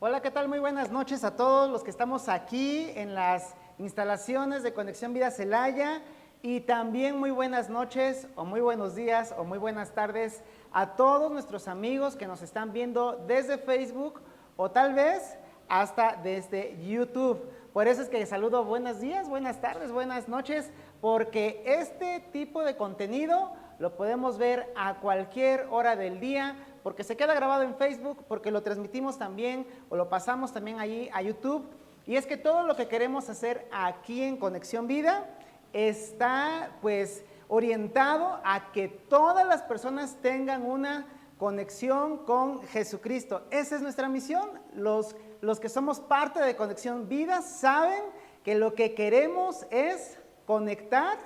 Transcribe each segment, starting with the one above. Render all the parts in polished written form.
Hola, ¿qué tal? Muy buenas noches a todos los que estamos aquí en las instalaciones de Conexión Vida Celaya y también muy buenas noches o muy buenos días o muy buenas tardes a todos nuestros amigos que nos están viendo desde Facebook o tal vez hasta desde YouTube. Por eso es que saludo buenos días, buenas tardes, buenas noches, porque este tipo de contenido lo podemos ver a cualquier hora del día, porque se queda grabado en Facebook, porque lo transmitimos también o lo pasamos también allí a YouTube. Y es que todo lo que queremos hacer aquí en Conexión Vida está pues orientado a que todas las personas tengan una conexión con Jesucristo. Esa es nuestra misión. Los que somos parte de Conexión Vida saben que lo que queremos es conectar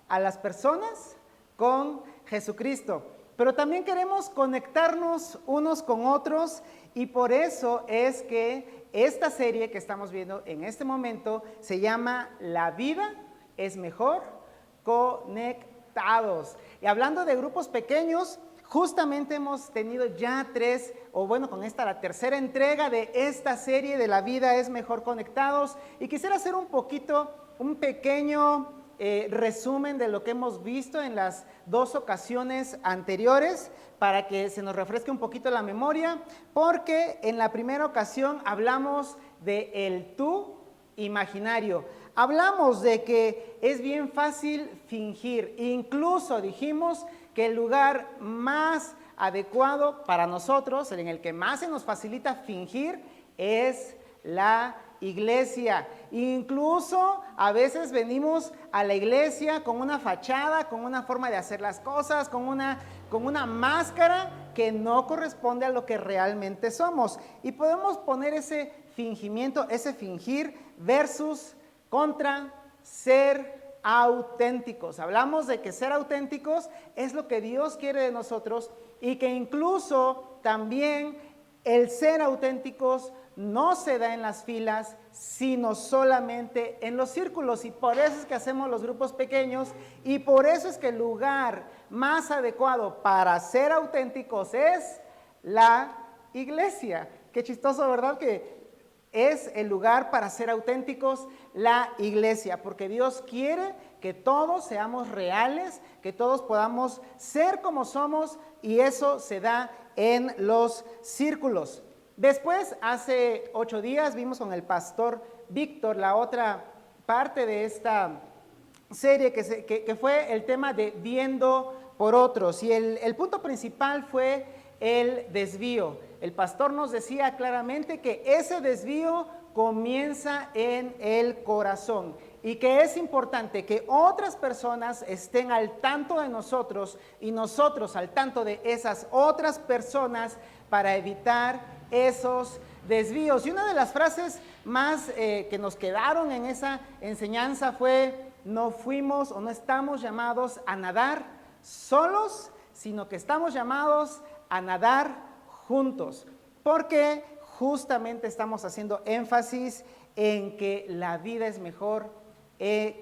a las personas con Jesucristo. Pero también queremos conectarnos unos con otros y por eso es que esta serie que estamos viendo en este momento se llama La vida es mejor conectados. Y hablando de grupos pequeños, justamente hemos tenido ya con esta la tercera entrega de esta serie de La vida es mejor conectados y quisiera hacer un pequeño resumen de lo que hemos visto en las dos ocasiones anteriores para que se nos refresque un poquito la memoria, porque en la primera ocasión hablamos de el tú imaginario. Hablamos de que es bien fácil fingir, incluso dijimos que el lugar más adecuado para nosotros, en el que más se nos facilita fingir, es la iglesia. Incluso a veces venimos a la iglesia con una fachada, con una forma de hacer las cosas, con una máscara que no corresponde a lo que realmente somos. Y podemos poner ese fingimiento, ese fingir versus contra ser auténticos. Hablamos de que ser auténticos es lo que Dios quiere de nosotros y que incluso también el ser auténticos no se da en las filas, sino solamente en los círculos. Y por eso es que hacemos los grupos pequeños y por eso es que el lugar más adecuado para ser auténticos es la iglesia. Qué chistoso, ¿verdad? Que es el lugar para ser auténticos, la iglesia, porque Dios quiere que todos seamos reales, que todos podamos ser como somos y eso se da en los círculos. Después, hace 8 días, vimos con el pastor Víctor la otra parte de esta serie que fue el tema de viendo por otros. Y el punto principal fue el desvío. El pastor nos decía claramente que ese desvío comienza en el corazón y que es importante que otras personas estén al tanto de nosotros y nosotros al tanto de esas otras personas para evitar esos desvíos. Y una de las frases más que nos quedaron en esa enseñanza fue: no fuimos o no estamos llamados a nadar solos, sino que estamos llamados a nadar juntos, porque justamente estamos haciendo énfasis en que la vida es mejor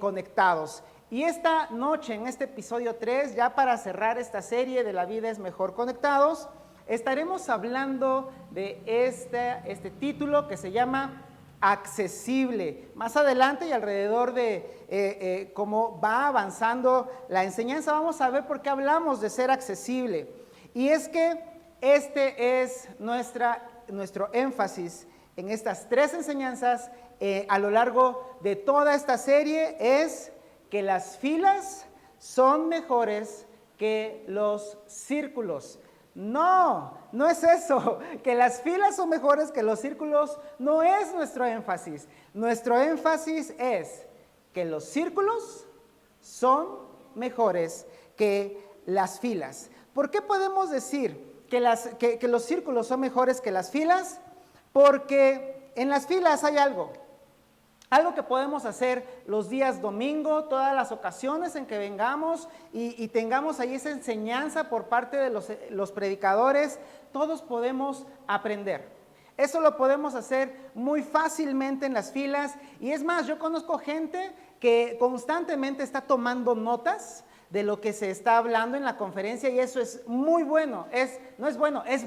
conectados. Y esta noche, en este episodio 3, ya para cerrar esta serie de La vida es mejor conectados, estaremos hablando de este título que se llama accesible. Más adelante y alrededor de cómo va avanzando la enseñanza, vamos a ver por qué hablamos de ser accesible. Y es que este es nuestro énfasis en estas 3 enseñanzas a lo largo de toda esta serie, es que las filas son mejores que los círculos. No es eso, que las filas son mejores que los círculos, no es nuestro énfasis. Nuestro énfasis es que los círculos son mejores que las filas. ¿Por qué podemos decir que los círculos son mejores que las filas? Porque en las filas hay algo que podemos hacer los días domingo, todas las ocasiones en que vengamos y tengamos ahí esa enseñanza por parte de los predicadores, todos podemos aprender. Eso lo podemos hacer muy fácilmente en las filas y es más, yo conozco gente que constantemente está tomando notas de lo que se está hablando en la conferencia y eso es muy bueno, es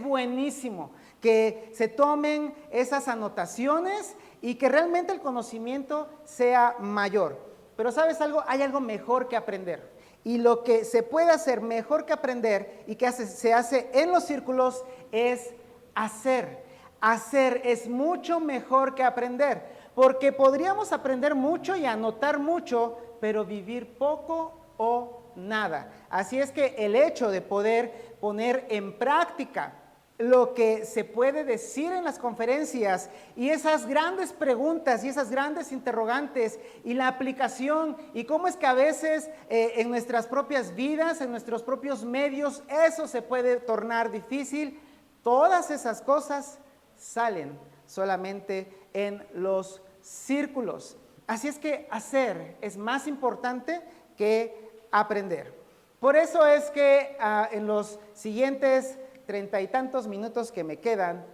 buenísimo. que se tomen esas anotaciones y que realmente el conocimiento sea mayor. Pero ¿sabes algo? Hay algo mejor que aprender. Y lo que se puede hacer mejor que aprender y que se hace en los círculos es hacer. Hacer es mucho mejor que aprender, porque podríamos aprender mucho y anotar mucho, pero vivir poco o nada. Así es que el hecho de poder poner en práctica lo que se puede decir en las conferencias y esas grandes preguntas y esas grandes interrogantes y la aplicación y cómo es que a veces en nuestras propias vidas, en nuestros propios medios, eso se puede tornar difícil. Todas esas cosas salen solamente en los círculos. Así es que hacer es más importante que aprender. Por eso es que en los siguientes 30 y tantos minutos que me quedan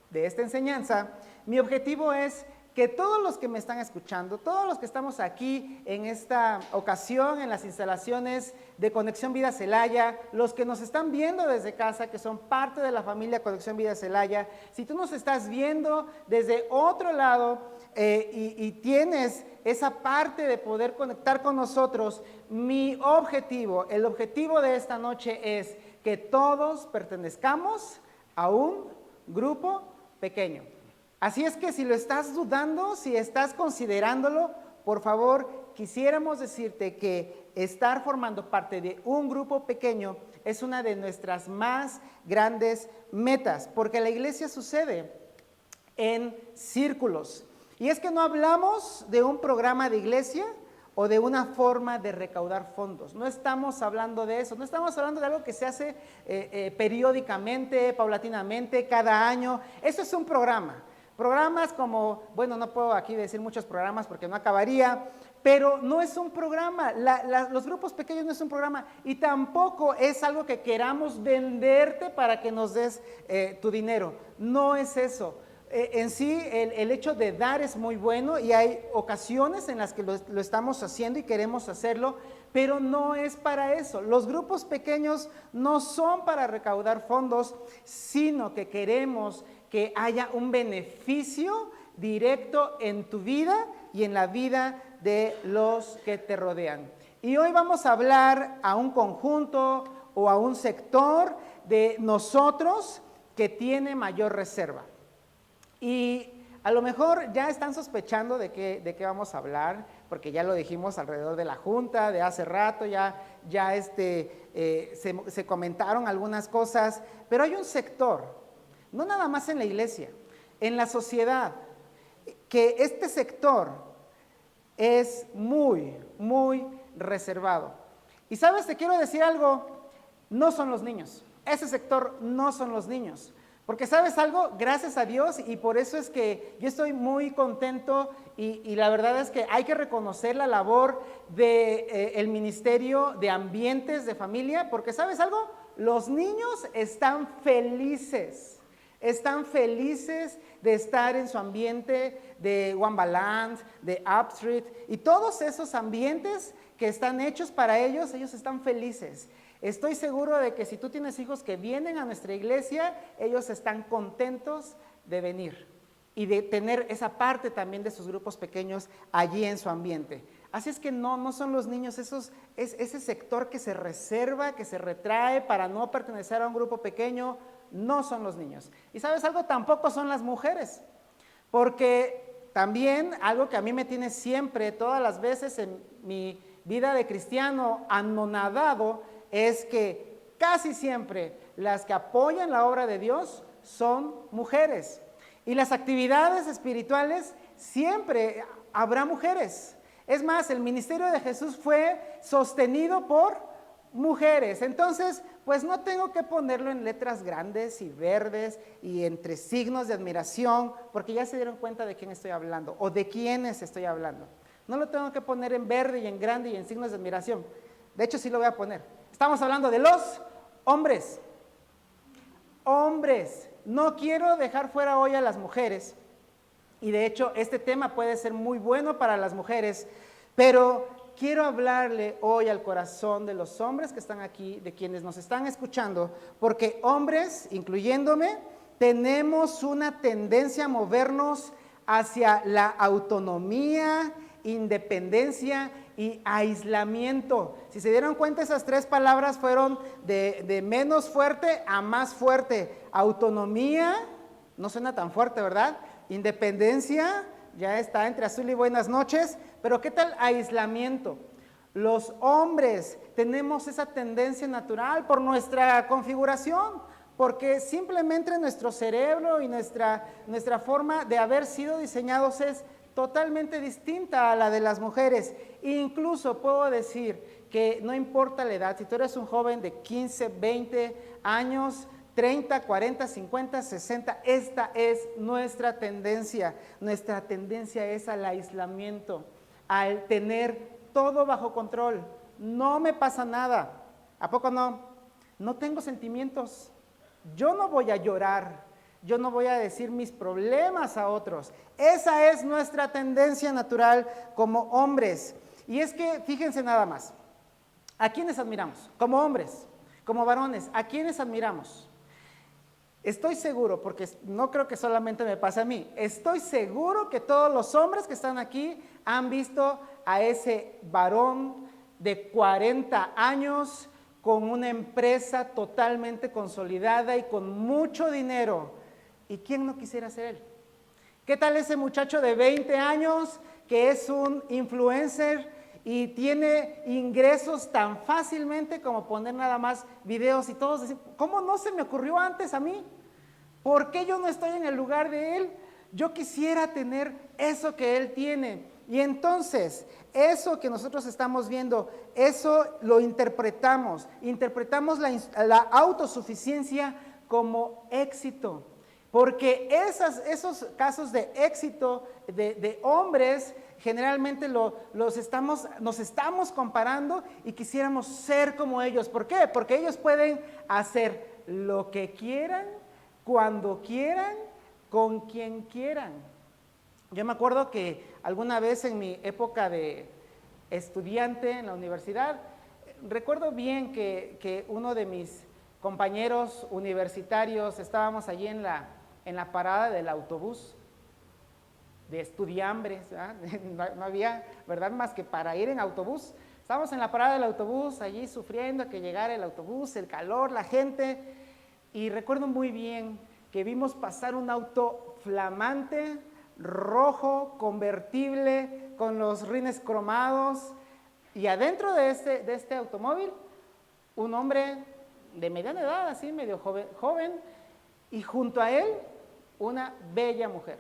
de esta enseñanza, mi objetivo es que todos los que me están escuchando, todos los que estamos aquí en esta ocasión, en las instalaciones de Conexión Vida Celaya, los que nos están viendo desde casa, que son parte de la familia Conexión Vida Celaya, si tú nos estás viendo desde otro lado y tienes esa parte de poder conectar con nosotros, mi objetivo, el objetivo de esta noche es que todos pertenezcamos a un grupo pequeño. Así es que si lo estás dudando, si estás considerándolo, por favor, quisiéramos decirte que estar formando parte de un grupo pequeño es una de nuestras más grandes metas, porque la iglesia sucede en círculos. Y es que no hablamos de un programa de iglesia o de una forma de recaudar fondos. No estamos hablando de eso, no estamos hablando de algo que se hace periódicamente, paulatinamente, cada año. Eso es un programa. Programas como, bueno, no puedo aquí decir muchos programas porque no acabaría, pero no es un programa. Los grupos pequeños no es un programa y tampoco es algo que queramos venderte para que nos des tu dinero. No es eso. En sí, el hecho de dar es muy bueno y hay ocasiones en las que lo estamos haciendo y queremos hacerlo, pero no es para eso. Los grupos pequeños no son para recaudar fondos, sino que queremos que haya un beneficio directo en tu vida y en la vida de los que te rodean. Y hoy vamos a hablar a un conjunto o a un sector de nosotros que tiene mayor reserva. Y a lo mejor ya están sospechando de qué vamos a hablar, porque ya lo dijimos alrededor de la junta de hace rato, se comentaron algunas cosas, pero hay un sector, no nada más en la iglesia, en la sociedad, que este sector es muy, muy reservado. Y sabes, te quiero decir algo, no son los niños, ese sector no son los niños. Porque ¿sabes algo? Gracias a Dios, y por eso es que yo estoy muy contento y la verdad es que hay que reconocer la labor del Ministerio de Ambientes de Familia, porque ¿sabes algo? Los niños están felices de estar en su ambiente de Wambaland, de Upstreet y todos esos ambientes que están hechos para ellos están felices. Estoy seguro de que si tú tienes hijos que vienen a nuestra iglesia, ellos están contentos de venir y de tener esa parte también de sus grupos pequeños allí en su ambiente. Así es que no son los niños, es ese sector que se reserva, que se retrae para no pertenecer a un grupo pequeño, no son los niños. Y ¿sabes algo? Tampoco son las mujeres, porque también algo que a mí me tiene siempre, todas las veces en mi vida de cristiano anonadado, es que casi siempre las que apoyan la obra de Dios son mujeres. Y las actividades espirituales siempre habrá mujeres. Es más, el ministerio de Jesús fue sostenido por mujeres. Entonces, pues no tengo que ponerlo en letras grandes y verdes y entre signos de admiración, porque ya se dieron cuenta de quién estoy hablando o de quiénes estoy hablando. No lo tengo que poner en verde y en grande y en signos de admiración. De hecho, sí lo voy a poner. Estamos hablando de los hombres. Hombres. No quiero dejar fuera hoy a las mujeres. Y de hecho, este tema puede ser muy bueno para las mujeres, pero quiero hablarle hoy al corazón de los hombres que están aquí, de quienes nos están escuchando, porque hombres, incluyéndome, tenemos una tendencia a movernos hacia la autonomía, independencia y aislamiento. Si se dieron cuenta, esas tres palabras fueron de menos fuerte a más fuerte. Autonomía, no suena tan fuerte, ¿verdad? Independencia, ya está entre azul y buenas noches, pero ¿qué tal aislamiento? Los hombres tenemos esa tendencia natural por nuestra configuración, porque simplemente nuestro cerebro y nuestra forma de haber sido diseñados es totalmente distinta a la de las mujeres. Incluso puedo decir que no importa la edad, si tú eres un joven de 15, 20 años, 30, 40, 50, 60, esta es nuestra tendencia. Nuestra tendencia es al aislamiento, al tener todo bajo control. No me pasa nada. ¿A poco no? No tengo sentimientos. Yo no voy a llorar. Yo no voy a decir mis problemas a otros. Esa es nuestra tendencia natural como hombres. Y es que, fíjense nada más, ¿a quiénes admiramos? Como hombres, como varones, ¿a quiénes admiramos? Estoy seguro, porque no creo que solamente me pase a mí, estoy seguro que todos los hombres que están aquí han visto a ese varón de 40 años con una empresa totalmente consolidada y con mucho dinero. ¿Y quién no quisiera ser él? ¿Qué tal ese muchacho de 20 años que es un influencer y tiene ingresos tan fácilmente como poner nada más videos y todos decir, ¿cómo no se me ocurrió antes a mí? ¿Por qué yo no estoy en el lugar de él? Yo quisiera tener eso que él tiene. Y entonces, eso que nosotros estamos viendo, eso lo interpretamos la autosuficiencia como éxito. Porque esos casos de éxito de hombres, generalmente nos estamos comparando y quisiéramos ser como ellos. ¿Por qué? Porque ellos pueden hacer lo que quieran, cuando quieran, con quien quieran. Yo me acuerdo que alguna vez en mi época de estudiante en la universidad, recuerdo bien que uno de mis compañeros universitarios, estábamos allí en la parada del autobús de estudiambres, no había, ¿verdad?, más que para ir en autobús. Estábamos en la parada del autobús, allí sufriendo a que llegara el autobús, el calor, la gente, y recuerdo muy bien que vimos pasar un auto flamante, rojo, convertible, con los rines cromados, y adentro de este automóvil, un hombre de mediana edad, así medio joven, y junto a él, una bella mujer.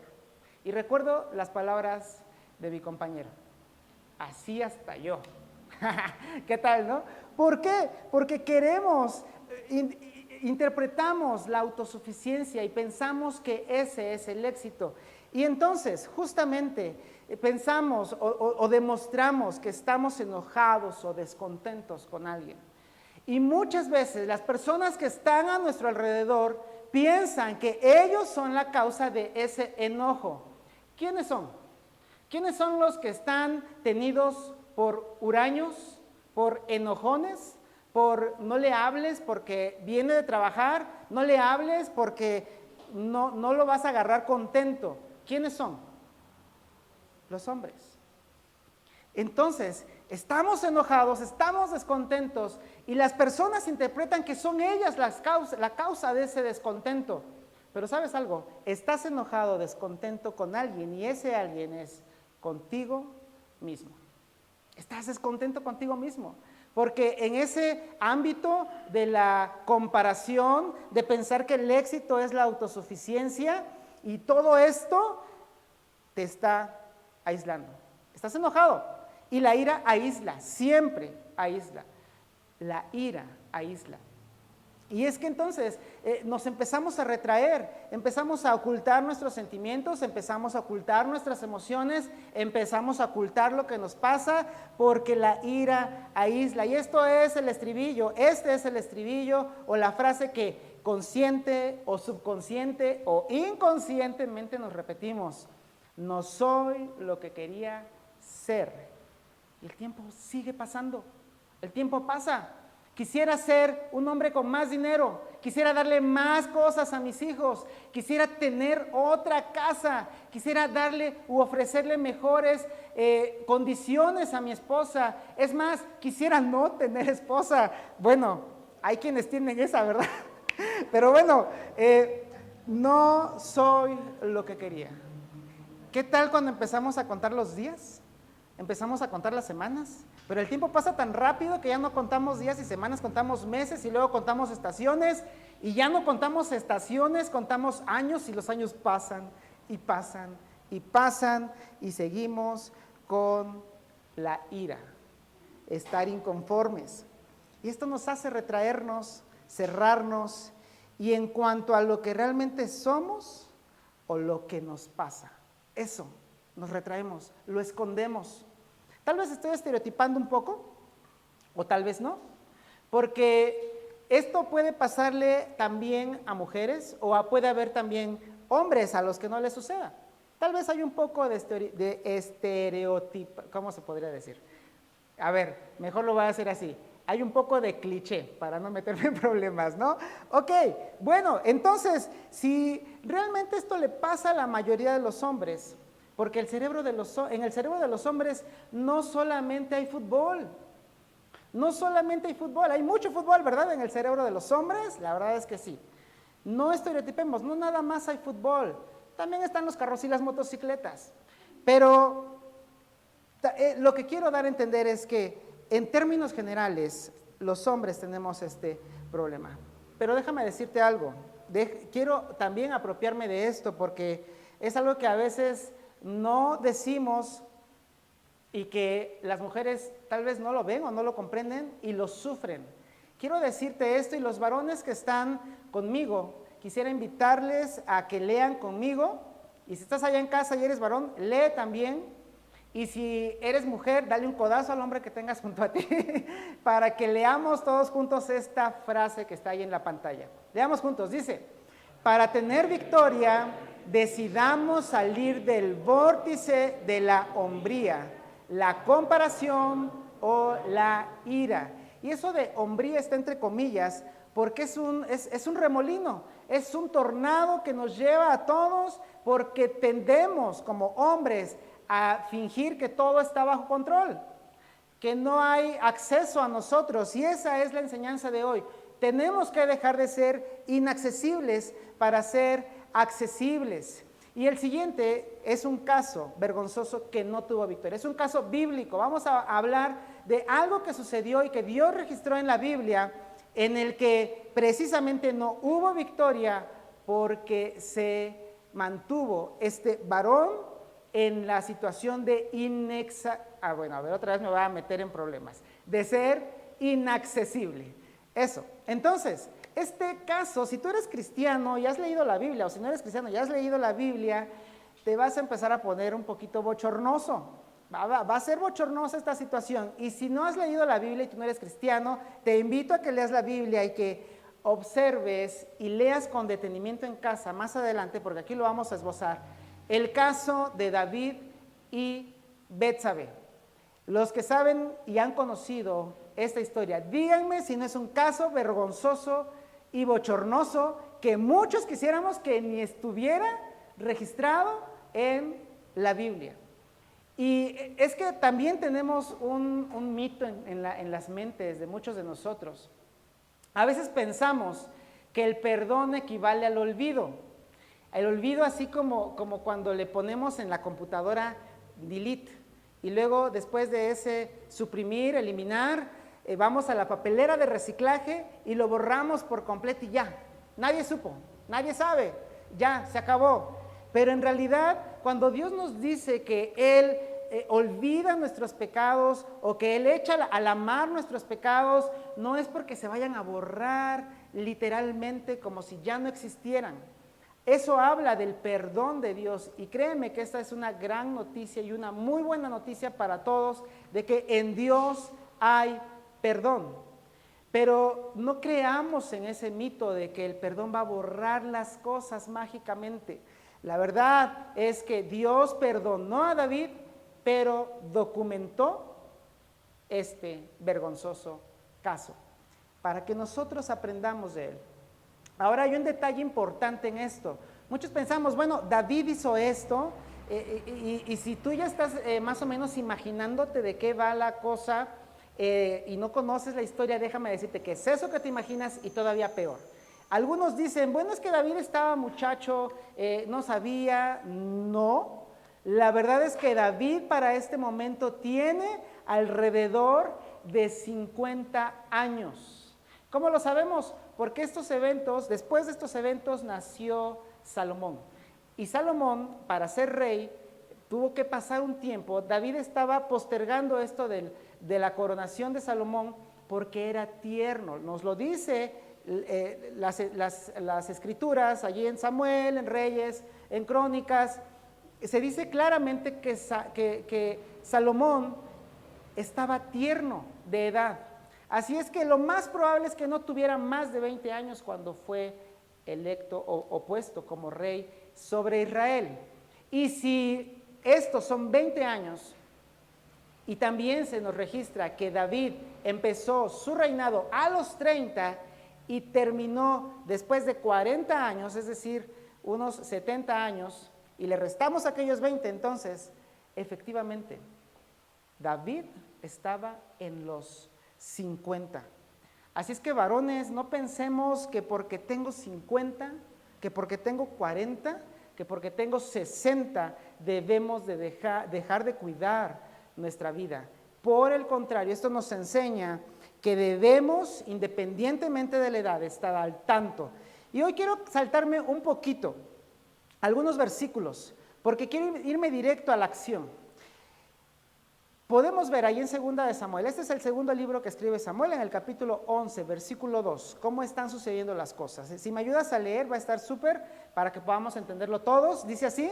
Y recuerdo las palabras de mi compañero, así hasta yo. ¿Qué tal, no? ¿Por qué? Porque interpretamos la autosuficiencia y pensamos que ese es el éxito. Y entonces, justamente, pensamos o demostramos que estamos enojados o descontentos con alguien. Y muchas veces las personas que están a nuestro alrededor piensan que ellos son la causa de ese enojo. ¿Quiénes son? ¿Quiénes son los que están tenidos por huraños, por enojones, por no le hables porque viene de trabajar, no le hables porque no lo vas a agarrar contento? ¿Quiénes son? Los hombres. Entonces, estamos enojados, estamos descontentos y las personas interpretan que son ellas la causa de ese descontento. Pero ¿sabes algo? Estás enojado, descontento con alguien y ese alguien es contigo mismo. Estás descontento contigo mismo. Porque en ese ámbito de la comparación, de pensar que el éxito es la autosuficiencia y todo esto te está aislando. Estás enojado. Y la ira aísla, siempre aísla. La ira aísla. Y es que entonces nos empezamos a retraer, empezamos a ocultar nuestros sentimientos, empezamos a ocultar nuestras emociones, empezamos a ocultar lo que nos pasa porque la ira aísla. Y esto es el estribillo, este es el estribillo o la frase que consciente o subconsciente o inconscientemente nos repetimos. No soy lo que quería ser. Y el tiempo sigue pasando, el tiempo pasa. Quisiera ser un hombre con más dinero, quisiera darle más cosas a mis hijos, quisiera tener otra casa, quisiera darle u ofrecerle mejores condiciones a mi esposa. Es más, quisiera no tener esposa. Bueno, hay quienes tienen esa, ¿verdad? Pero bueno, no soy lo que quería. ¿Qué tal cuando empezamos a contar los días? Empezamos a contar las semanas, pero el tiempo pasa tan rápido que ya no contamos días y semanas, contamos meses y luego contamos estaciones y ya no contamos estaciones, contamos años y los años pasan y pasan y pasan y seguimos con la ira, estar inconformes. Y esto nos hace retraernos, cerrarnos y en cuanto a lo que realmente somos o lo que nos pasa, eso. Nos retraemos, lo escondemos. Tal vez estoy estereotipando un poco, o tal vez no, porque esto puede pasarle también a mujeres, o puede haber también hombres a los que no les suceda. Tal vez hay un poco de estereotipo, ¿cómo se podría decir? A ver, mejor lo voy a hacer así. Hay un poco de cliché para no meterme en problemas, ¿no? Ok, bueno, entonces, si realmente esto le pasa a la mayoría de los hombres, porque en el cerebro de los hombres no solamente hay fútbol, no solamente hay fútbol, hay mucho fútbol, ¿verdad? En el cerebro de los hombres, la verdad es que sí. No estereotipemos, no nada más hay fútbol, también están los carros y las motocicletas. Pero lo que quiero dar a entender es que en términos generales, los hombres tenemos este problema. Pero déjame decirte algo, quiero también apropiarme de esto porque es algo que a veces no decimos y que las mujeres tal vez no lo ven o no lo comprenden y lo sufren. Quiero decirte esto y los varones que están conmigo, quisiera invitarles a que lean conmigo y si estás allá en casa y eres varón, lee también y si eres mujer, dale un codazo al hombre que tengas junto a ti para que leamos todos juntos esta frase que está ahí en la pantalla. Leamos juntos, dice, para tener victoria, decidamos salir del vórtice de la hombría, la comparación o la ira. Y eso de hombría está entre comillas porque es un remolino, es un tornado que nos lleva a todos porque tendemos como hombres a fingir que todo está bajo control, que no hay acceso a nosotros y esa es la enseñanza de hoy. Tenemos que dejar de ser inaccesibles para ser accesibles. Y el siguiente es un caso vergonzoso que no tuvo victoria. Es un caso bíblico. Vamos a hablar de algo que sucedió y que Dios registró en la Biblia, en el que precisamente no hubo victoria porque se mantuvo este varón en la situación de otra vez me voy a meter en problemas, de ser inaccesible. Eso. Entonces, este caso, si tú eres cristiano y has leído la Biblia, o si no eres cristiano y has leído la Biblia, te vas a empezar a poner un poquito bochornoso. Va a ser bochornosa esta situación. Y si no has leído la Biblia y tú no eres cristiano, te invito a que leas la Biblia y que observes y leas con detenimiento en casa más adelante, porque aquí lo vamos a esbozar, el caso de David y Betsabé. Los que saben y han conocido esta historia, díganme si no es un caso vergonzoso y bochornoso que muchos quisiéramos que ni estuviera registrado en la Biblia. Y es que también tenemos un mito en las mentes de muchos de nosotros. A veces pensamos que el perdón equivale al olvido. El olvido así como cuando le ponemos en la computadora delete y luego después de ese suprimir, eliminar, vamos a la papelera de reciclaje y lo borramos por completo y ya. Nadie supo, nadie sabe, ya, se acabó. Pero en realidad, cuando Dios nos dice que Él olvida nuestros pecados o que Él echa a la mar nuestros pecados, no es porque se vayan a borrar literalmente como si ya no existieran. Eso habla del perdón de Dios y créeme que esta es una gran noticia y una muy buena noticia para todos de que en Dios hay perdón. Pero no creamos en ese mito de que el perdón va a borrar las cosas mágicamente. La verdad es que Dios perdonó a David, pero documentó este vergonzoso caso. para que nosotros aprendamos de él. Ahora hay un detalle importante en esto. Muchos pensamos, bueno, David hizo esto, y si tú ya estás más o menos imaginándote de qué va la cosa y no conoces la historia, déjame decirte que es eso que te imaginas y todavía peor. Algunos dicen, bueno, es que David estaba muchacho, no sabía. No, la verdad es que David para este momento tiene alrededor de 50 años. ¿Cómo lo sabemos? Porque después de estos eventos nació Salomón. Y Salomón, para ser rey, tuvo que pasar un tiempo. David estaba postergando esto de la coronación de Salomón porque era tierno. Nos lo dice las escrituras, allí en Samuel, en Reyes, en Crónicas. Se dice claramente que Salomón estaba tierno de edad. Así es que lo más probable es que no tuviera más de 20 años cuando fue electo o puesto como rey sobre Israel. Y si estos son 20 años, y también se nos registra que David empezó su reinado a los 30 y terminó después de 40 años, es decir, unos 70 años, y le restamos aquellos 20, entonces, efectivamente, David estaba en los 50. Así es que, varones, no pensemos que porque tengo 50, que porque tengo 40, que porque tengo 60, debemos de dejar de cuidar nuestra vida. Por el contrario, esto nos enseña que debemos, independientemente de la edad, estar al tanto. Y hoy quiero saltarme un poquito algunos versículos, porque quiero irme directo a la acción. Podemos ver ahí en 2 de Samuel, este es el segundo libro que escribe Samuel, en el capítulo 11, versículo 2, cómo están sucediendo las cosas. Si me ayudas a leer, va a estar súper para que podamos entenderlo todos. Dice así: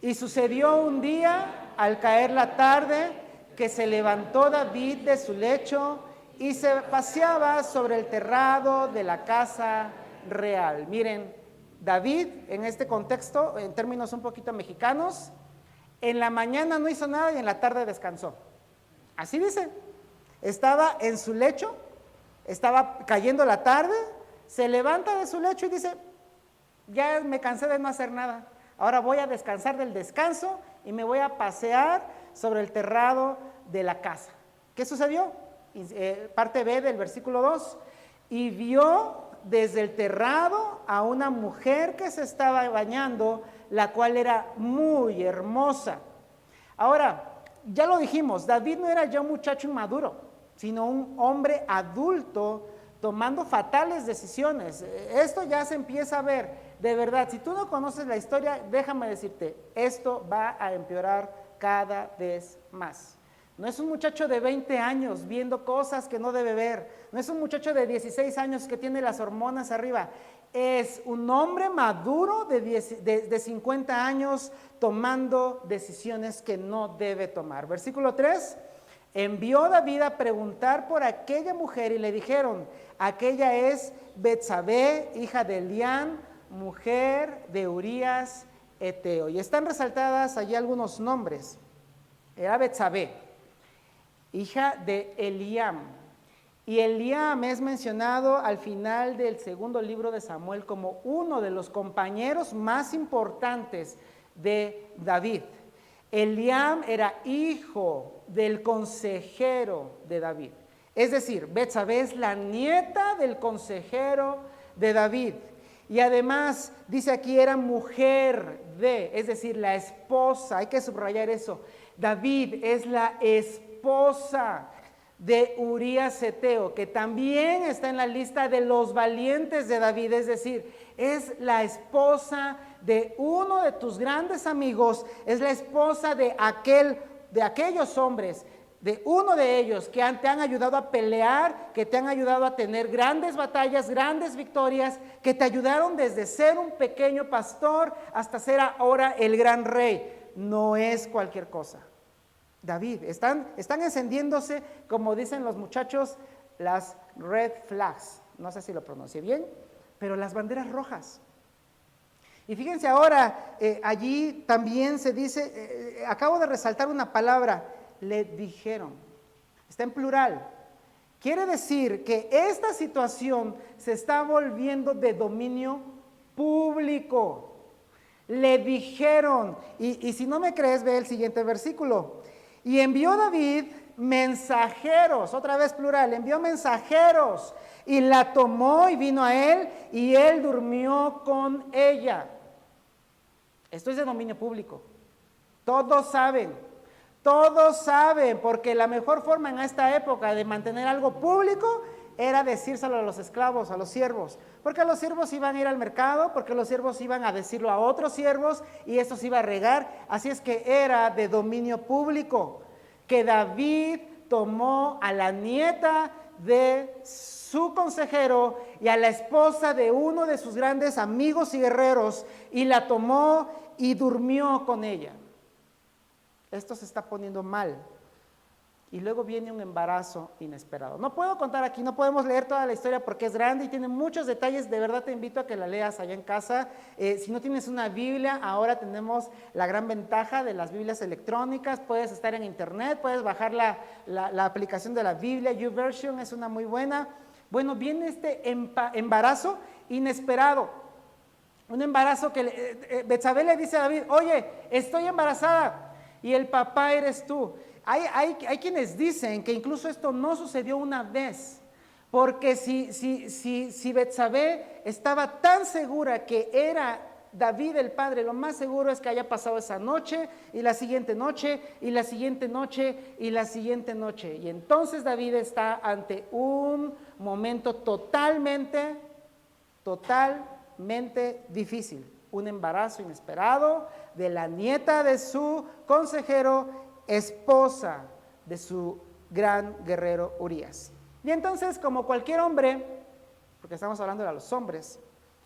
y sucedió un día, al caer la tarde, que se levantó David de su lecho y se paseaba sobre el terrado de la casa real. Miren, David, en este contexto, en términos un poquito mexicanos, en la mañana no hizo nada y en la tarde descansó. Así dice, estaba en su lecho, estaba cayendo la tarde, se levanta de su lecho y dice, ya me cansé de no hacer nada, ahora voy a descansar del descanso y me voy a pasear sobre el terrado de la casa. ¿Qué sucedió? Parte B del versículo 2, y vio desde el terrado a una mujer que se estaba bañando, la cual era muy hermosa. Ahora, ya lo dijimos, David no era ya un muchacho inmaduro, sino un hombre adulto tomando fatales decisiones. Esto ya se empieza a ver, de verdad, si tú no conoces la historia, déjame decirte, esto va a empeorar cada vez más. No es un muchacho de 20 años viendo cosas que no debe ver, no es un muchacho de 16 años que tiene las hormonas arriba, es un hombre maduro de 50 años tomando decisiones que no debe tomar. Versículo 3, envió David a preguntar por aquella mujer y le dijeron, aquella es Betsabé, hija de Eliam, mujer de Urías Eteo. Y están resaltadas allí algunos nombres. Era Betsabé, hija de Eliam. Y Eliam es mencionado al final del segundo libro de Samuel como uno de los compañeros más importantes de David. Eliam era hijo del consejero de David. Es decir, Betsabé es la nieta del consejero de David. Y además, dice aquí, era mujer de, es decir, la esposa. Hay que subrayar eso. David es la esposa de Urías Eteo, que también está en la lista de los valientes de David, es decir, es la esposa de uno de tus grandes amigos, es la esposa de aquellos hombres, de uno de ellos que te han ayudado a pelear, que te han ayudado a tener grandes batallas, grandes victorias, que te ayudaron desde ser un pequeño pastor hasta ser ahora el gran rey. No es cualquier cosa. David, están encendiéndose, como dicen los muchachos, las red flags, no sé si lo pronuncié bien, pero las banderas rojas. Y fíjense ahora, allí también se acabo de resaltar una palabra, le dijeron, está en plural, Quiere decir que esta situación se está volviendo de dominio público. Le dijeron, y si no me crees, ve el siguiente versículo. Y envió David mensajeros, otra vez plural, envió mensajeros y la tomó y vino a él y él durmió con ella. Esto es de dominio público. Todos saben, porque la mejor forma en esta época de mantener algo público era decírselo a los esclavos, a los siervos, porque los siervos iban a ir al mercado, porque los siervos iban a decirlo a otros siervos y esto se iba a regar, así es que era de dominio público, que David tomó a la nieta de su consejero y a la esposa de uno de sus grandes amigos y guerreros y la tomó y durmió con ella. Esto se está poniendo mal. Y luego viene un embarazo inesperado. No puedo contar aquí, no podemos leer toda la historia porque es grande y tiene muchos detalles. De verdad te invito a que la leas allá en casa. Si no tienes una Biblia, ahora tenemos la gran ventaja de las Biblias electrónicas. Puedes estar en internet, puedes bajar la aplicación de la Biblia. YouVersion es una muy buena. Bueno, viene este embarazo inesperado. Un embarazo que Betsabé le dice a David, oye, estoy embarazada y el papá eres tú. Hay quienes dicen que incluso esto no sucedió una vez, porque si Betsabé estaba tan segura que era David el padre, lo más seguro es que haya pasado esa noche, y la siguiente noche, y la siguiente noche, y la siguiente noche. Y entonces David está ante un momento totalmente difícil, un embarazo inesperado de la nieta de su consejero, esposa de su gran guerrero Urías. Y entonces, como cualquier hombre, porque estamos hablando de los hombres,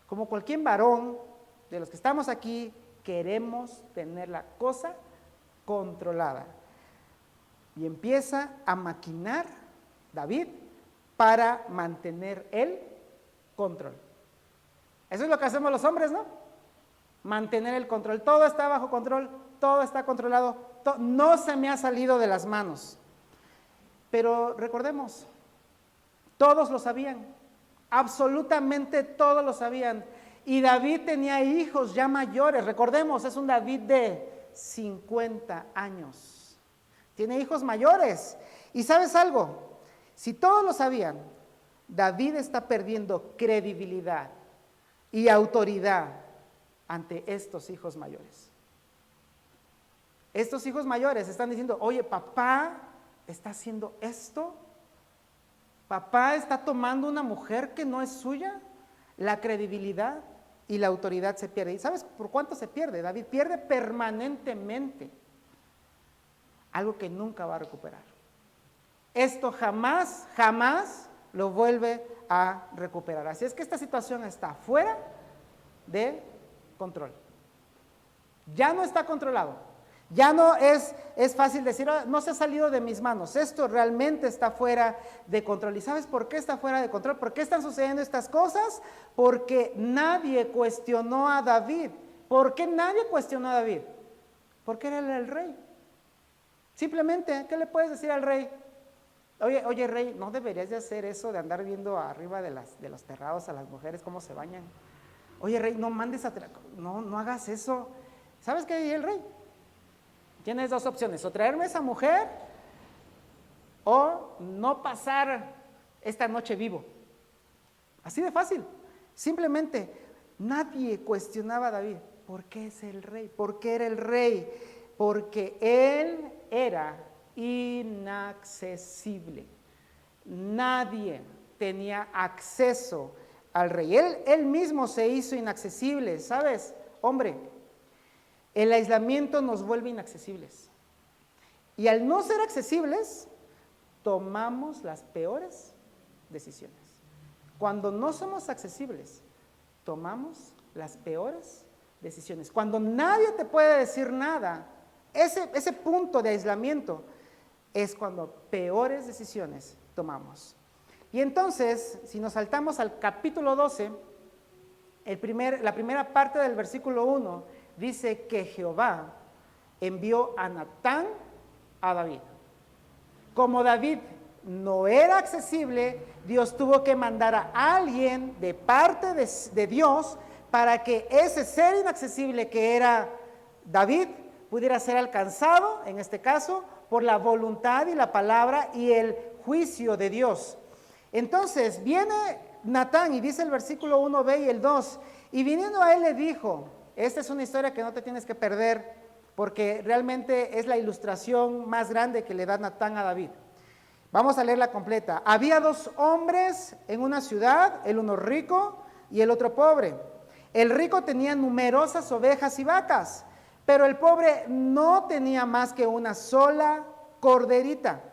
como cualquier varón de los que estamos aquí, queremos tener la cosa controlada. Y empieza a maquinar David para mantener el control. Eso es lo que hacemos los hombres, ¿no? Mantener el control. Todo está bajo control, todo está controlado. No se me ha salido de las manos. Pero recordemos, todos lo sabían, absolutamente todos lo sabían. Y David tenía hijos ya mayores, recordemos, es un David de 50 años. Tiene hijos mayores. Y ¿sabes algo? Si todos lo sabían, David está perdiendo credibilidad y autoridad ante estos hijos mayores. Estos hijos mayores están diciendo, oye, papá está haciendo esto, papá está tomando una mujer que no es suya, la credibilidad y la autoridad se pierde. ¿Y sabes por cuánto se pierde? David pierde permanentemente algo que nunca va a recuperar. Esto jamás lo vuelve a recuperar. Así es que esta situación está fuera de control. Ya no está controlado. Ya no es fácil decir, no se ha salido de mis manos, esto realmente está fuera de control. ¿Y sabes por qué está fuera de control? ¿Por qué están sucediendo estas cosas? Porque nadie cuestionó a David. ¿Por qué nadie cuestionó a David? Porque era el rey. Simplemente, ¿qué le puedes decir al rey? Oye rey, ¿no deberías de hacer eso de andar viendo arriba de los terrados a las mujeres cómo se bañan? Oye rey, no mandes no hagas eso. ¿Sabes qué dice el rey? Tienes dos opciones, o traerme a esa mujer o no pasar esta noche vivo. Así de fácil. Simplemente nadie cuestionaba a David. ¿Por qué es el rey? ¿Por qué era el rey? Porque él era inaccesible. Nadie tenía acceso al rey. Él mismo se hizo inaccesible, ¿sabes? Hombre, el aislamiento nos vuelve inaccesibles. Y al no ser accesibles, tomamos las peores decisiones. Cuando no somos accesibles, tomamos las peores decisiones. Cuando nadie te puede decir nada, ese punto de aislamiento es cuando peores decisiones tomamos. Y entonces, si nos saltamos al capítulo 12, la primera parte del versículo 1, dice que Jehová envió a Natán a David. Como David no era accesible, Dios tuvo que mandar a alguien de parte de Dios para que ese ser inaccesible que era David pudiera ser alcanzado, en este caso, por la voluntad y la palabra y el juicio de Dios. Entonces viene Natán y dice el versículo 1b y el 2, y viniendo a él le dijo, esta es una historia que no te tienes que perder, porque realmente es la ilustración más grande que le da Natán a David. Vamos a leerla completa. Había dos hombres en una ciudad, el uno rico y el otro pobre. El rico tenía numerosas ovejas y vacas, pero el pobre no tenía más que una sola corderita,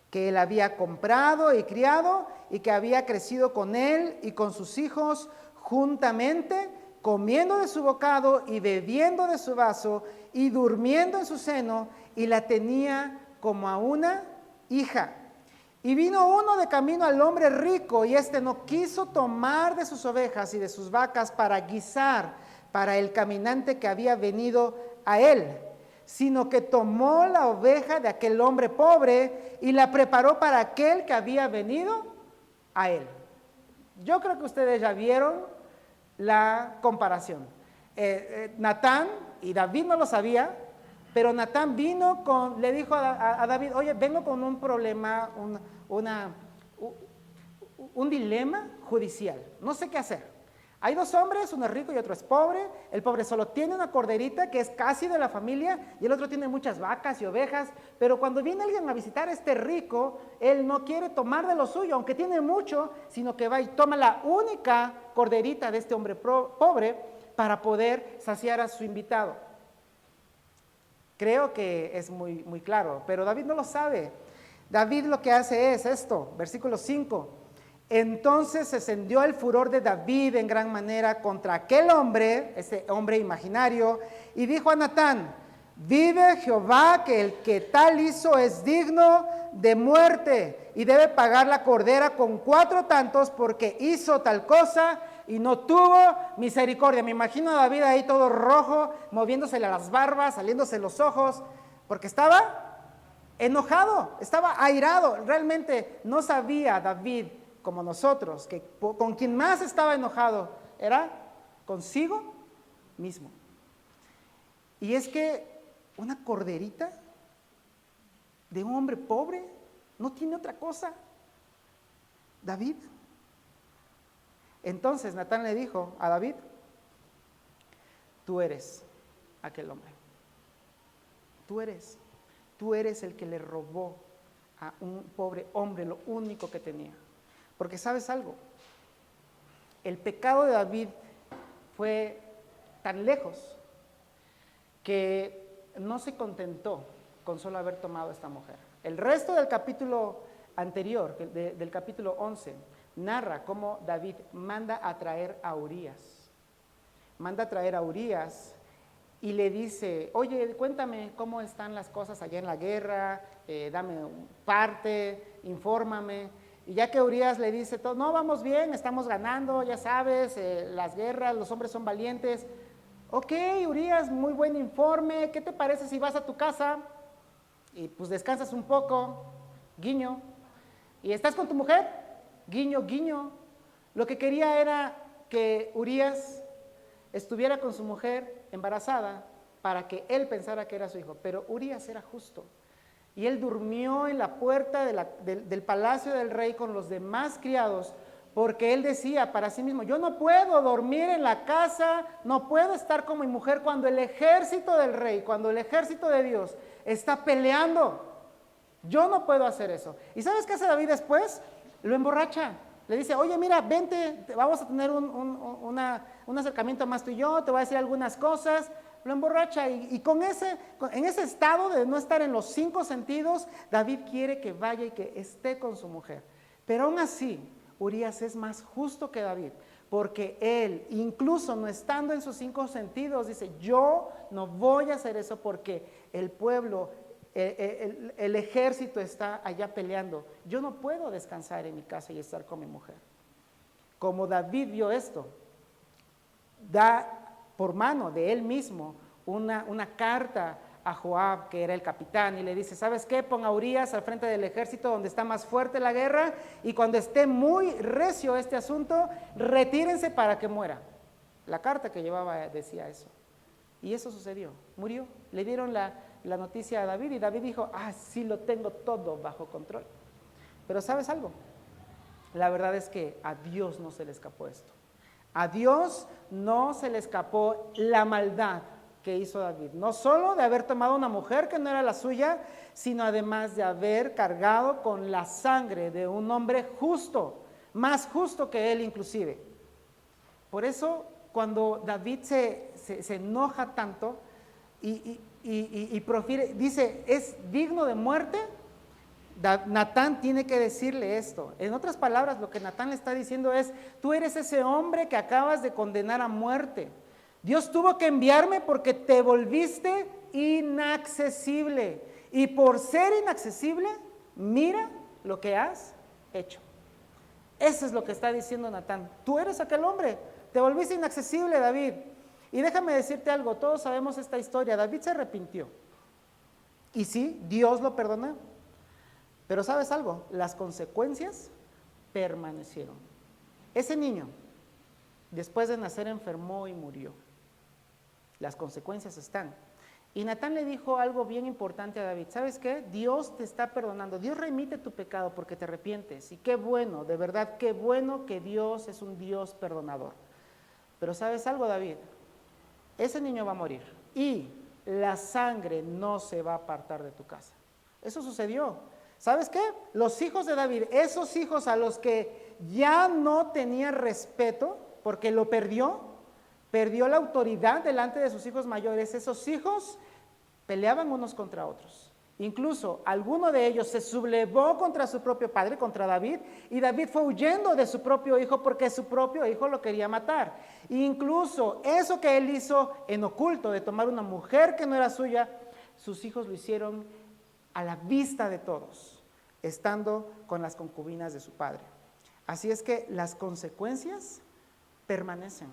que él había comprado y criado y que había crecido con él y con sus hijos juntamente, comiendo de su bocado y bebiendo de su vaso y durmiendo en su seno, y la tenía como a una hija. Y vino uno de camino al hombre rico, y éste no quiso tomar de sus ovejas y de sus vacas para guisar para el caminante que había venido a él, sino que tomó la oveja de aquel hombre pobre y la preparó para aquel que había venido a él. Yo creo que ustedes ya vieron la comparación. Natán, y David no lo sabía, pero Natán vino le dijo a David, oye, vengo con un problema, un dilema judicial, no sé qué hacer. Hay dos hombres, uno es rico y otro es pobre. El pobre solo tiene una corderita que es casi de la familia y el otro tiene muchas vacas y ovejas, pero cuando viene alguien a visitar a este rico, él no quiere tomar de lo suyo, aunque tiene mucho, sino que va y toma la única corderita de este hombre pobre para poder saciar a su invitado. Creo que es muy, muy claro, pero David no lo sabe. David lo que hace es esto, versículo 5. Entonces se encendió el furor de David en gran manera contra aquel hombre, ese hombre imaginario, y dijo a Natán, vive Jehová que el que tal hizo es digno de muerte y debe pagar la cordera con 4 tantos porque hizo tal cosa y no tuvo misericordia. Me imagino a David ahí todo rojo, moviéndosele a las barbas, saliéndose los ojos, porque estaba enojado, estaba airado. Realmente no sabía David, como nosotros, que con quien más estaba enojado era consigo mismo. Y es que una corderita de un hombre pobre no tiene otra cosa. David. Entonces Natán le dijo a David, tú eres aquel hombre. Tú eres el que le robó a un pobre hombre lo único que tenía. Porque ¿sabes algo? El pecado de David fue tan lejos que no se contentó con solo haber tomado a esta mujer. El resto del capítulo anterior, del capítulo 11, narra cómo David manda a traer a Urías. Manda a traer a Urías y le dice, oye, cuéntame cómo están las cosas allá en la guerra, dame parte, infórmame. Y ya que Urías le dice, no, vamos bien, estamos ganando, ya sabes, las guerras, los hombres son valientes. Ok, Urías, muy buen informe, ¿qué te parece si vas a tu casa y pues descansas un poco, guiño, y estás con tu mujer, guiño, guiño? Lo que quería era que Urías estuviera con su mujer embarazada para que él pensara que era su hijo, pero Urías era justo. Y él durmió en la puerta del palacio del rey con los demás criados, porque él decía para sí mismo, yo no puedo dormir en la casa, no puedo estar con mi mujer cuando el ejército del rey, cuando el ejército de Dios está peleando. Yo no puedo hacer eso. ¿Y sabes qué hace David después? Lo emborracha. Le dice, oye, mira, vente, vamos a tener un acercamiento más tú y yo, te voy a decir algunas cosas. Lo emborracha y en ese estado de no estar en los 5 sentidos, David quiere que vaya y que esté con su mujer. Pero aún así, Urías es más justo que David, porque él, incluso no estando en sus 5 sentidos, dice, yo no voy a hacer eso porque el pueblo, el ejército está allá peleando. Yo no puedo descansar en mi casa y estar con mi mujer. Como David vio esto, da por mano de él mismo una carta a Joab, que era el capitán, y le dice, ¿sabes qué? Pon a Urías al frente del ejército donde está más fuerte la guerra, y cuando esté muy recio este asunto, retírense para que muera. La carta que llevaba decía eso. Y eso sucedió, murió. Le dieron la noticia a David, y David dijo, sí lo tengo todo bajo control. Pero ¿sabes algo? La verdad es que a Dios no se le escapó esto. A Dios no se le escapó la maldad que hizo David, no solo de haber tomado una mujer que no era la suya, sino además de haber cargado con la sangre de un hombre justo, más justo que él inclusive. Por eso cuando David se enoja tanto y profiere, dice, es digno de muerte, Natán tiene que decirle esto. En otras palabras, lo que Natán le está diciendo es, tú eres ese hombre que acabas de condenar a muerte. Dios tuvo que enviarme porque te volviste inaccesible. Y por ser inaccesible, mira lo que has hecho. Eso es lo que está diciendo Natán. Tú eres aquel hombre, te volviste inaccesible, David. Y déjame decirte algo, todos sabemos esta historia. David se arrepintió. Y sí, Dios lo perdonó. Pero ¿sabes algo? Las consecuencias permanecieron. Ese niño, después de nacer, enfermó y murió. Las consecuencias están. Y Natán le dijo algo bien importante a David. ¿Sabes qué? Dios te está perdonando. Dios remite tu pecado porque te arrepientes. Y qué bueno, de verdad, qué bueno que Dios es un Dios perdonador. Pero ¿sabes algo, David? Ese niño va a morir. Y la sangre no se va a apartar de tu casa. Eso sucedió. ¿Sabes qué? Los hijos de David, esos hijos a los que ya no tenía respeto porque lo perdió la autoridad delante de sus hijos mayores, esos hijos peleaban unos contra otros. Incluso alguno de ellos se sublevó contra su propio padre, contra David, y David fue huyendo de su propio hijo porque su propio hijo lo quería matar. E incluso eso que él hizo en oculto, de tomar una mujer que no era suya, sus hijos lo hicieron a la vista de todos, estando con las concubinas de su padre. Así es que las consecuencias permanecen.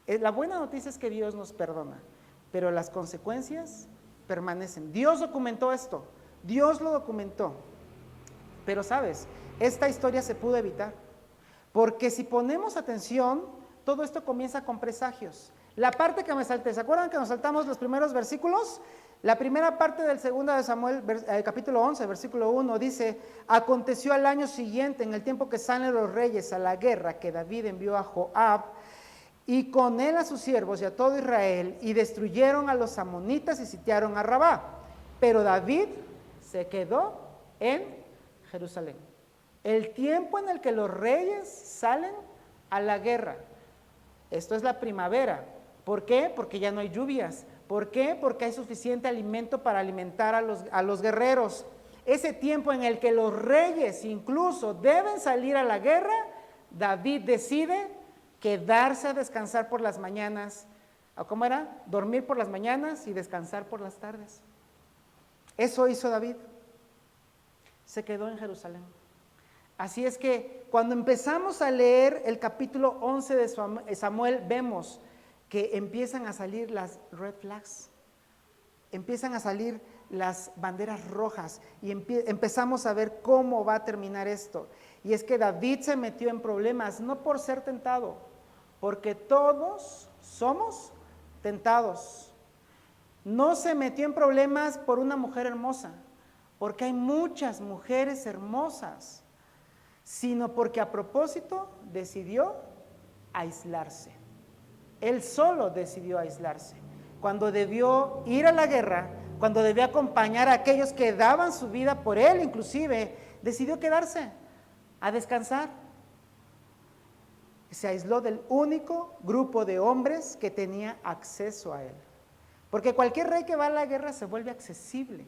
La buena noticia es que Dios nos perdona, pero las consecuencias permanecen. Dios documentó esto, Dios lo documentó. Pero sabes, esta historia se pudo evitar, porque si ponemos atención, todo esto comienza con presagios. La parte que me salté, ¿se acuerdan que nos saltamos los primeros versículos? La primera parte del 2 de Samuel, capítulo 11, versículo 1, dice, aconteció al año siguiente, en el tiempo que salen los reyes a la guerra, que David envió a Joab, y con él a sus siervos y a todo Israel, y destruyeron a los amonitas y sitiaron a Rabá. Pero David se quedó en Jerusalén. El tiempo en el que los reyes salen a la guerra. Esto es la primavera. ¿Por qué? Porque ya no hay lluvias. ¿Por qué? Porque hay suficiente alimento para alimentar a los guerreros. Ese tiempo en el que los reyes incluso deben salir a la guerra, David decide quedarse a descansar por las mañanas. ¿Cómo era? Dormir por las mañanas y descansar por las tardes. Eso hizo David. Se quedó en Jerusalén. Así es que cuando empezamos a leer el capítulo 11 de Samuel, vemos que empiezan a salir las red flags, empiezan a salir las banderas rojas y empezamos a ver cómo va a terminar esto. Y es que David se metió en problemas, no por ser tentado, porque todos somos tentados. No se metió en problemas por una mujer hermosa, porque hay muchas mujeres hermosas, sino porque a propósito decidió aislarse. Él solo decidió aislarse. Cuando debió ir a la guerra, cuando debió acompañar a aquellos que daban su vida por él, inclusive, decidió quedarse a descansar. Se aisló del único grupo de hombres que tenía acceso a él. Porque cualquier rey que va a la guerra se vuelve accesible.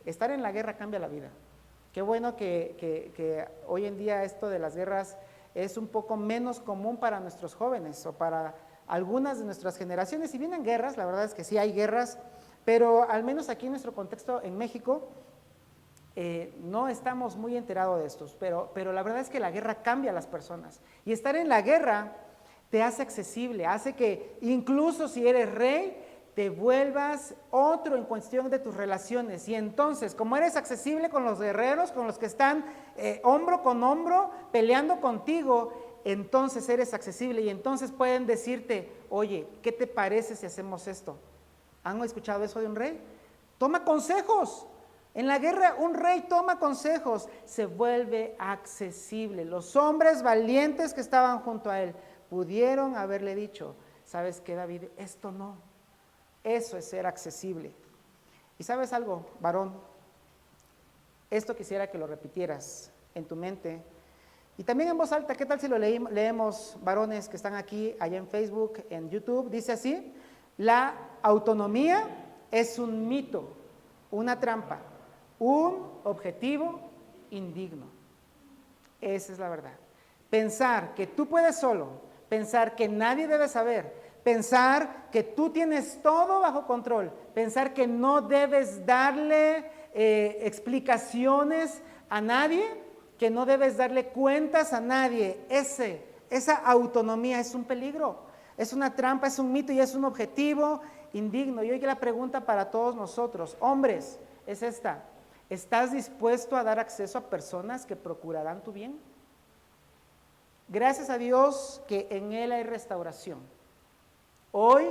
Estar en la guerra cambia la vida. Qué bueno que hoy en día esto de las guerras es un poco menos común para nuestros jóvenes o para algunas de nuestras generaciones. Si vienen guerras, la verdad es que sí hay guerras, pero al menos aquí en nuestro contexto en México no estamos muy enterados de estos, pero la verdad es que la guerra cambia a las personas. Y estar en la guerra te hace accesible, hace que incluso si eres rey, te vuelvas otro en cuestión de tus relaciones. Y entonces, como eres accesible con los guerreros, con los que están hombro con hombro peleando contigo, entonces eres accesible y entonces pueden decirte, oye, ¿qué te parece si hacemos esto? ¿Han escuchado eso de un rey? Toma consejos. En la guerra un rey toma consejos, se vuelve accesible. Los hombres valientes que estaban junto a él pudieron haberle dicho, ¿sabes qué, David? Esto no. Eso es ser accesible. Y ¿sabes algo, varón? Esto quisiera que lo repitieras en tu mente. Y también en voz alta, ¿qué tal si lo leemos, varones que están aquí, allá en Facebook, en YouTube? Dice así, la autonomía es un mito, una trampa, un objetivo indigno. Esa es la verdad. Pensar que tú puedes solo, pensar que nadie debe saber, pensar que tú tienes todo bajo control, pensar que no debes darle explicaciones a nadie, que no debes darle cuentas a nadie. Esa autonomía es un peligro, es una trampa, es un mito y es un objetivo indigno. Y hoy la pregunta para todos nosotros, hombres, es esta: ¿estás dispuesto a dar acceso a personas que procurarán tu bien? Gracias a Dios que en Él hay restauración. Hoy,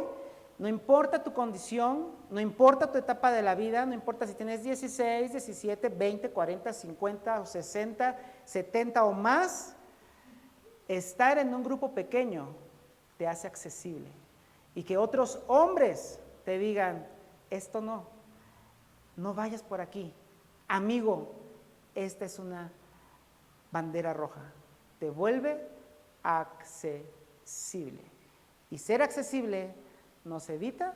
no importa tu condición, no importa tu etapa de la vida, no importa si tienes 16, 17, 20, 40, 50 o 60, 70 o más, estar en un grupo pequeño te hace accesible. Y que otros hombres te digan, esto no, no vayas por aquí. Amigo, esta es una bandera roja. Te vuelve accesible. Y ser accesible nos evita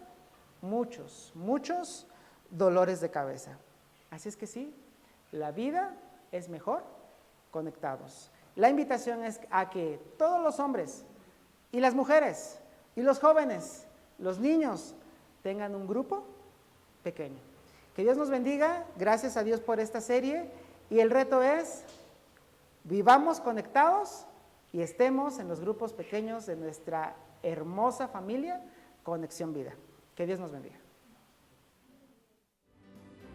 muchos dolores de cabeza. Así es que sí, la vida es mejor conectados. La invitación es a que todos los hombres y las mujeres y los jóvenes, los niños, tengan un grupo pequeño. Que Dios nos bendiga, gracias a Dios por esta serie, y el reto es, vivamos conectados y estemos en los grupos pequeños de nuestra hermosa familia Conexión Vida. Que Dios nos bendiga.